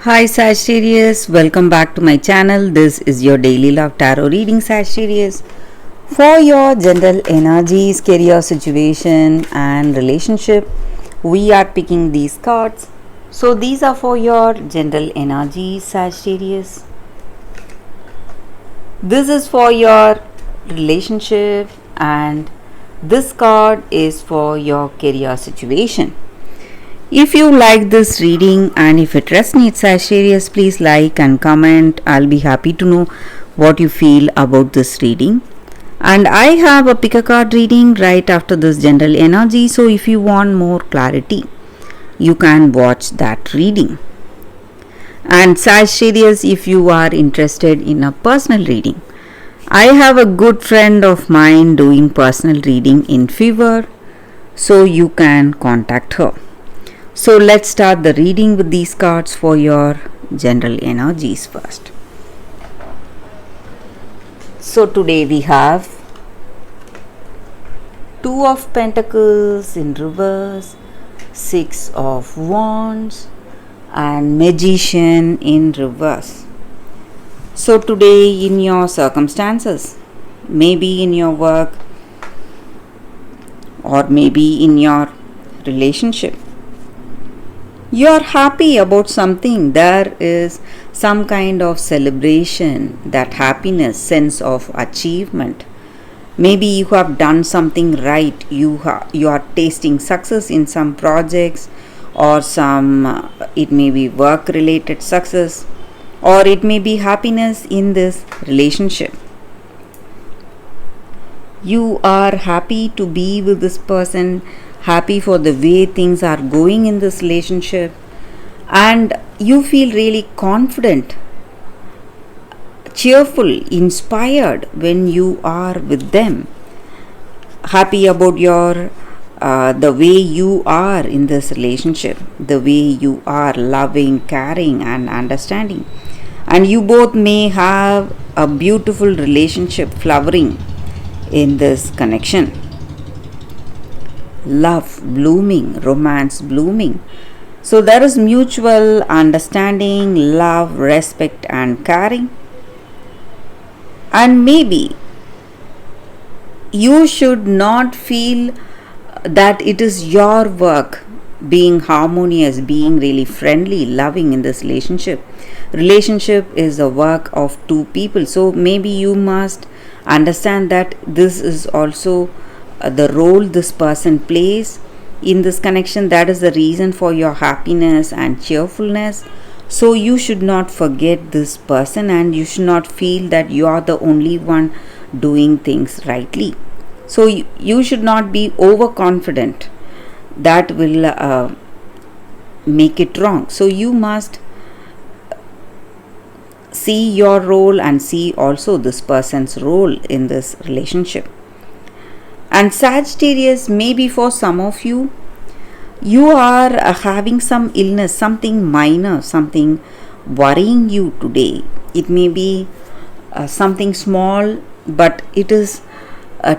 Hi Sagittarius, welcome back to my channel. This is your daily love tarot reading, Sagittarius. For your general energies, career situation, and relationship, we are picking these cards. So, these are for your general energies, Sagittarius. This is for your relationship, and this card is for your career situation. If you like this reading and if it resonates, Sagittarius, please like and comment. I'll be happy to know what you feel about this reading. And I have a pick a card reading right after this general energy. So if you want more clarity, you can watch that reading. And Sagittarius, if you are interested in a personal reading, I have a good friend of mine doing personal reading in Fever, so you can contact her. So let's start the reading with these cards for your general energies first. So today we have Two of Pentacles in reverse, Six of Wands, and Magician in reverse. So today in your circumstances, maybe in your work or maybe in your relationship, you are happy about something. There is some kind of celebration, that happiness, sense of achievement. Maybe you have done something right. You are tasting success in some projects, or some it may be work related success, or it may be happiness in this relationship. You are happy to be with this person, happy for the way things are going in this relationship, and you feel really confident, cheerful, inspired when you are with them. Happy about your the way you are in this relationship, the way you are loving, caring, and understanding. And you both may have a beautiful relationship flowering in this connection. Love blooming, romance blooming. So there is mutual understanding, love, respect, and caring. And maybe you should not feel that it is your work being harmonious, being really friendly, loving in this relationship. Relationship is a work of two people. So maybe you must understand that this is also the role this person plays in this connection. That is the reason for your happiness and cheerfulness. So you should not forget this person, and you should not feel that you are the only one doing things rightly. So you should not be overconfident. That will make it wrong. So you must see your role and see also this person's role in this relationship. And Sagittarius, maybe for some of you, you are having some illness, something minor, something worrying you today. It may be something small, but it is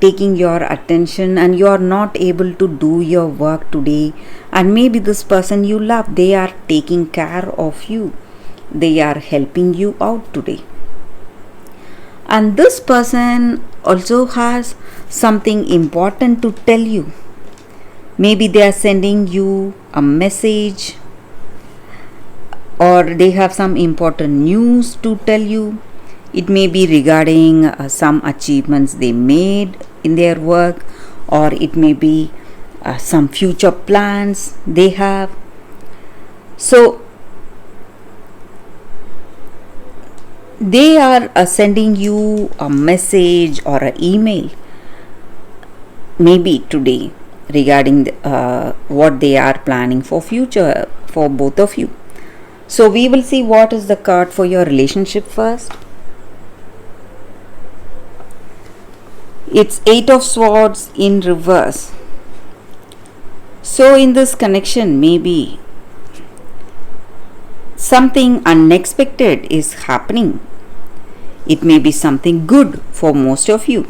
taking your attention, and you are not able to do your work today. And maybe this person you love, they are taking care of you, they are helping you out today. And this person also has something important to tell you. Maybe they are sending you a message, or they have some important news to tell you. It may be regarding some achievements they made in their work, or it may be some future plans they have. So they are sending you a message or an email, maybe today, regarding what they are planning for future for both of you. So we will see what is the card for your relationship first. It's Eight of Swords in reverse. So in this connection, maybe something unexpected is happening. It may be something good for most of you.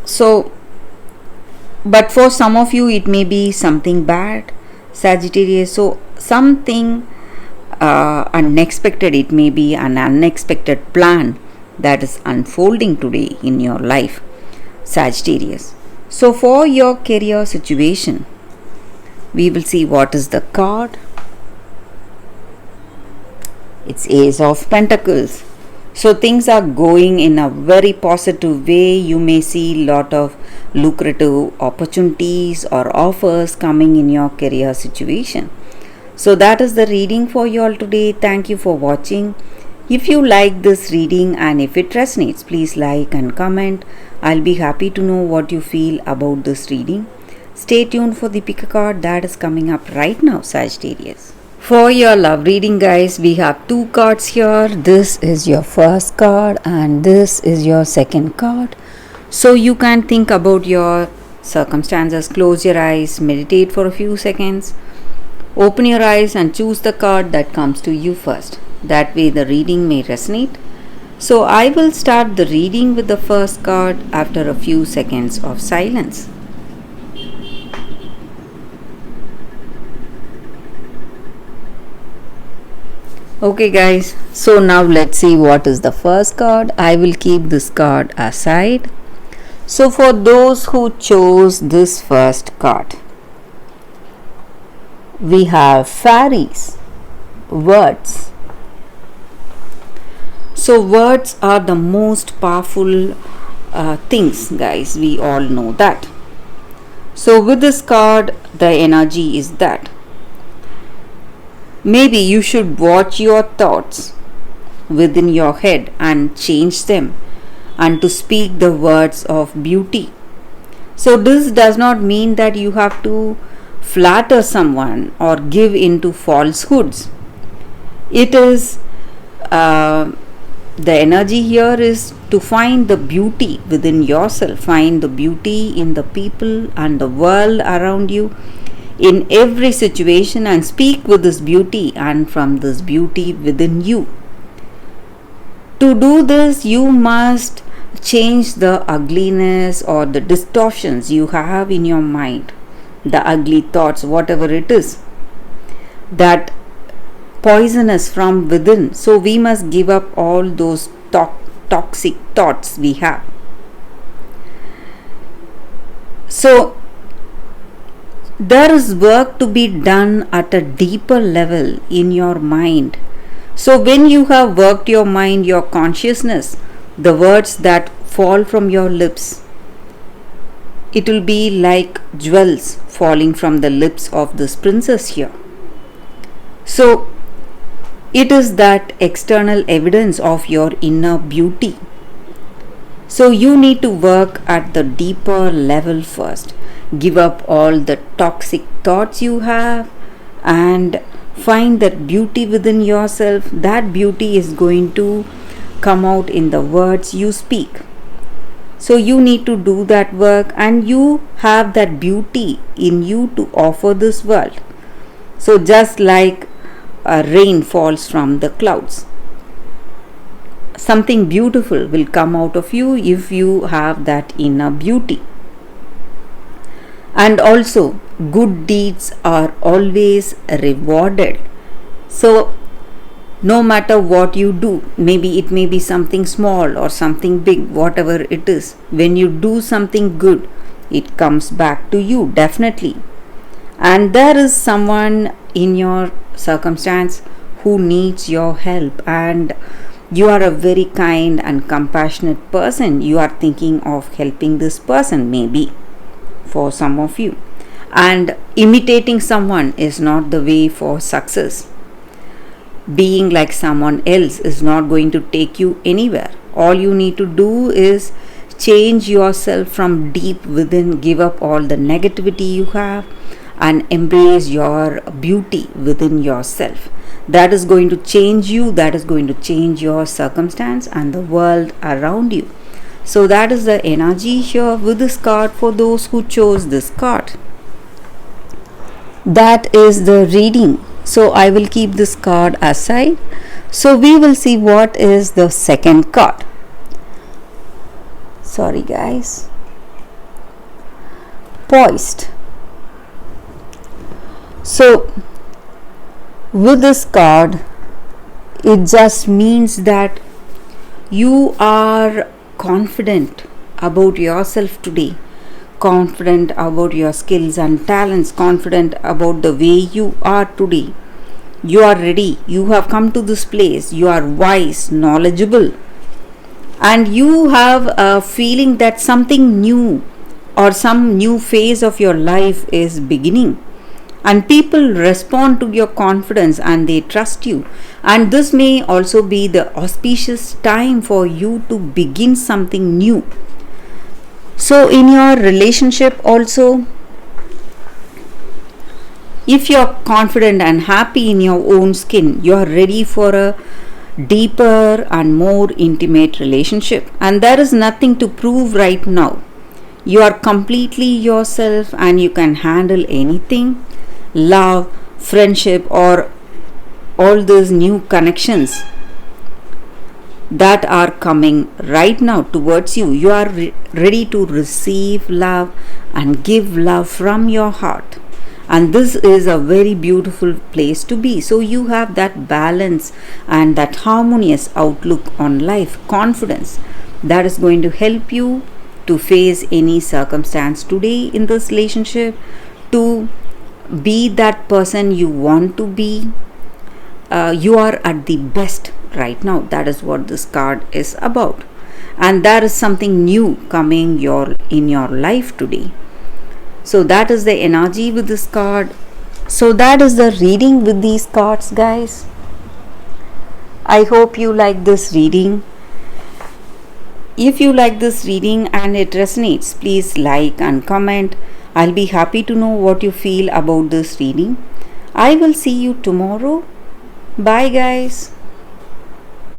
So, but for some of you, it may be something bad, Sagittarius. So something unexpected. It may be an unexpected plan that is unfolding today in your life, Sagittarius. So, for your career situation, we will see what is the card. It's Ace of Pentacles. So things are going in a very positive way. You may see lot of lucrative opportunities or offers coming in your career situation. So that is the reading for you all today. Thank you for watching. If you like this reading and if it resonates, please like and comment. I'll be happy to know what you feel about this reading. Stay tuned for the pick a card that is coming up right now, Sagittarius. For your love reading, guys, we have two cards here. This is your first card and this is your second card. So you can think about your circumstances, close your eyes, meditate for a few seconds, open your eyes and choose the card that comes to you first. That way the reading may resonate. So I will start the reading with the first card after a few seconds of silence. Okay guys, so now let's see what is the first card. I will keep this card aside. So for those who chose this first card, we have fairies, words. So words are the most powerful things, guys. We all know that. So with this card, the energy is that maybe you should watch your thoughts within your head and change them and to speak the words of beauty. So this does not mean that you have to flatter someone or give into falsehoods. It is the energy here is to find the beauty within yourself, find the beauty in the people and the world around you, in every situation, and speak with this beauty and from this beauty within you. To do this, you must change the ugliness or the distortions you have in your mind, the ugly thoughts, whatever it is, that poisonous from within. So we must give up all those toxic thoughts we have. So there is work to be done at a deeper level in your mind. So when you have worked your mind, your consciousness, the words that fall from your lips, it will be like jewels falling from the lips of this princess here. So it is that external evidence of your inner beauty. So you need to work at the deeper level first. Give up all the toxic thoughts you have and find that beauty within yourself. That beauty is going to come out in the words you speak. So you need to do that work, and you have that beauty in you to offer this world. So just like rain falls from the clouds, something beautiful will come out of you if you have that inner beauty. And also, good deeds are always rewarded. So no matter what you do, maybe it may be something small or something big, whatever it is, when you do something good, it comes back to you definitely. And there is someone in your circumstance who needs your help, and you are a very kind and compassionate person. You are thinking of helping this person, maybe for some of you. And imitating someone is not the way for success. Being like someone else is not going to take you anywhere. All you need to do is change yourself from deep within, give up all the negativity you have, and embrace your beauty within yourself. That is going to change you, that is going to change your circumstance and the world around you. So that is the energy here with this card for those who chose this card. That is the reading. So I will keep this card aside. So we will see what is the second card. Sorry guys. Poised. So With this card, it just means that you are confident about yourself today, confident about your skills and talents, confident about the way you are today. You are ready. You have come to this place. You are wise, knowledgeable, and you have a feeling that something new or some new phase of your life is beginning, and people respond to your confidence and they trust you, and this may also be the auspicious time for you to begin something new. So in your relationship also, if you're confident and happy in your own skin, you're ready for a deeper and more intimate relationship, and there is nothing to prove right now. You are completely yourself and you can handle anything. Love, friendship, or all those new connections that are coming right now towards you. You are ready to receive love and give love from your heart. And this is a very beautiful place to be. So you have that balance and that harmonious outlook on life, confidence that is going to help you to face any circumstance today in this relationship, to be that person you want to be. You are at the best right now. That is what this card is about, and there is something new coming in your life today. So that is the energy with this card. So that is the reading with these cards, guys. I hope you like this reading. If you like this reading and it resonates, please like and comment. I'll be happy to know what you feel about this reading. I will see you tomorrow. Bye, guys.